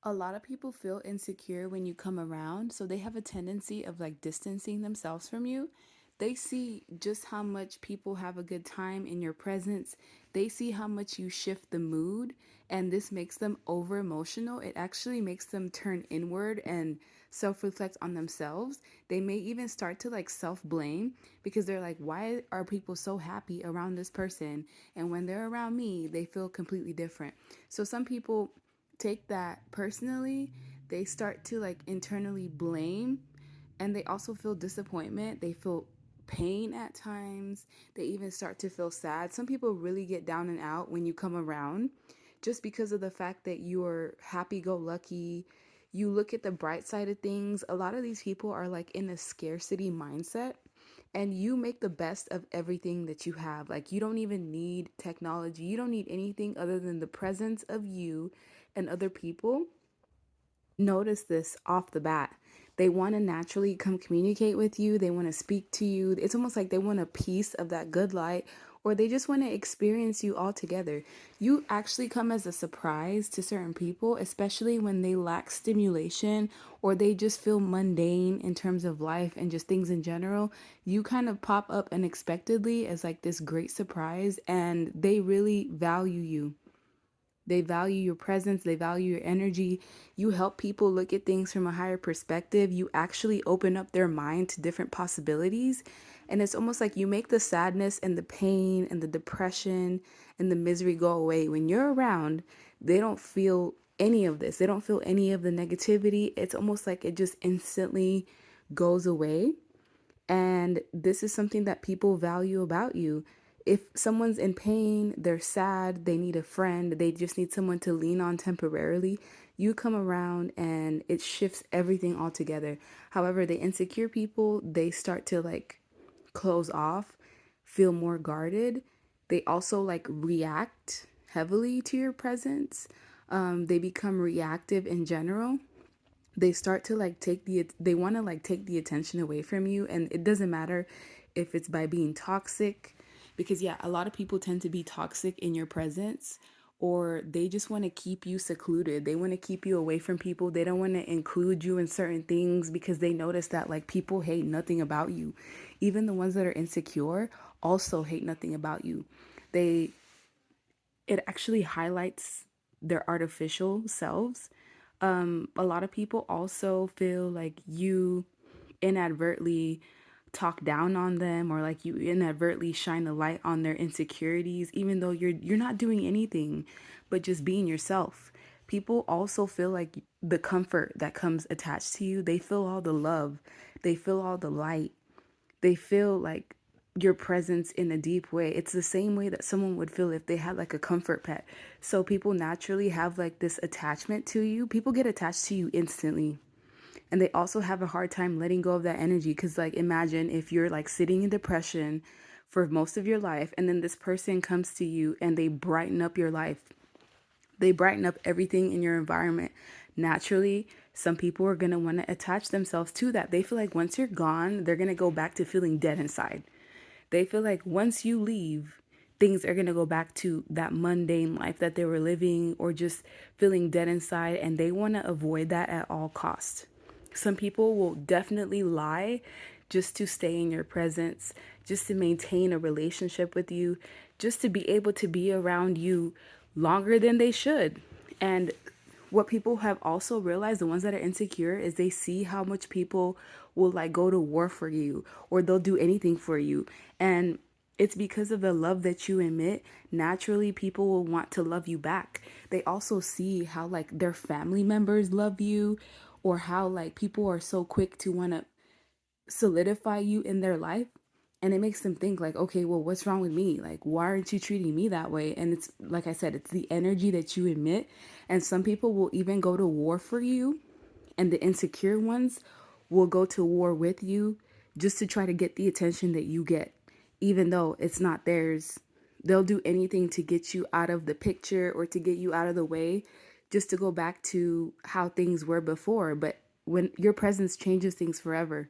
A lot of people feel insecure when you come around, so they have a tendency of like distancing themselves from you. They see just how much people have a good time in your presence. They see how much you shift the mood, and this makes them over emotional. It actually makes them turn inward and self reflect on themselves. They may even start to like self blame because they're like, why are people so happy around this person? And when they're around me, they feel completely different. So some people take that personally. They start to like internally blame, and they also feel disappointment. They feel pain at times. They even start to feel sad. Some people really get down and out when you come around just because of the fact that you're happy go lucky. You look at the bright side of things. A lot of these people are like in a scarcity mindset, and you make the best of everything that you have. Like, you don't even need technology, you don't need anything other than the presence of you and other people. Notice this off the bat. They want to naturally come communicate with you. They want to speak to you. It's almost like they want a piece of that good light, or they just want to experience you all together. You actually come as a surprise to certain people, especially when they lack stimulation or they just feel mundane in terms of life and just things in general. You kind of pop up unexpectedly as like this great surprise, and they really value you. They value your presence, they value your energy. You help people look at things from a higher perspective. You actually open up their mind to different possibilities. And it's almost like you make the sadness and the pain and the depression and the misery go away. When you're around, they don't feel any of this, they don't feel any of the negativity. It's almost like it just instantly goes away. And this is something that people value about you. If someone's in pain, they're sad, they need a friend, they just need someone to lean on temporarily, you come around and it shifts everything altogether. However, the insecure people, they start to like close off, feel more guarded. They also like react heavily to your presence. They become reactive in general. They start to like they want to like take the attention away from you, and it doesn't matter if it's by being toxic, because yeah, a lot of people tend to be toxic in your presence, or they just want to keep you secluded. They want to keep you away from people. They don't want to include you in certain things because they notice that like people hate nothing about you. Even the ones that are insecure also hate nothing about you. They It actually highlights their artificial selves. A lot of people also feel like you inadvertently talk down on them, or like you inadvertently shine a light on their insecurities, even though you're not doing anything but just being yourself. People also feel like the comfort that comes attached to you. They feel all the love, they feel all the light, they feel like your presence in a deep way. It's the same way that someone would feel if they had like a comfort pet. So people naturally have like this attachment to you. People get attached to you instantly. And they also have a hard time letting go of that energy, cuz like imagine if you're like sitting in depression for most of your life, and then this person comes to you and they brighten up your life. They brighten up everything in your environment. Naturally, some people are going to want to attach themselves to that. They feel like once you're gone, they're going to go back to feeling dead inside. They feel like once you leave, things are going to go back to that mundane life that they were living, or just feeling dead inside, and they want to avoid that at all costs. Some people will definitely lie just to stay in your presence, just to maintain a relationship with you, just to be able to be around you longer than they should. And what people have also realized, the ones that are insecure, is they see how much people will like go to war for you, or they'll do anything for you. And it's because of the love that you emit. Naturally, people will want to love you back. They also see how like their family members love you, or how like people are so quick to want to solidify you in their life. And it makes them think like, okay, well, what's wrong with me? Like, why aren't you treating me that way? And it's like I said, it's the energy that you emit. And some people will even go to war for you, and the insecure ones will go to war with you just to try to get the attention that you get, even though it's not theirs. They'll do anything to get you out of the picture, or to get you out of the way, just to go back to how things were before. But when your presence changes things forever.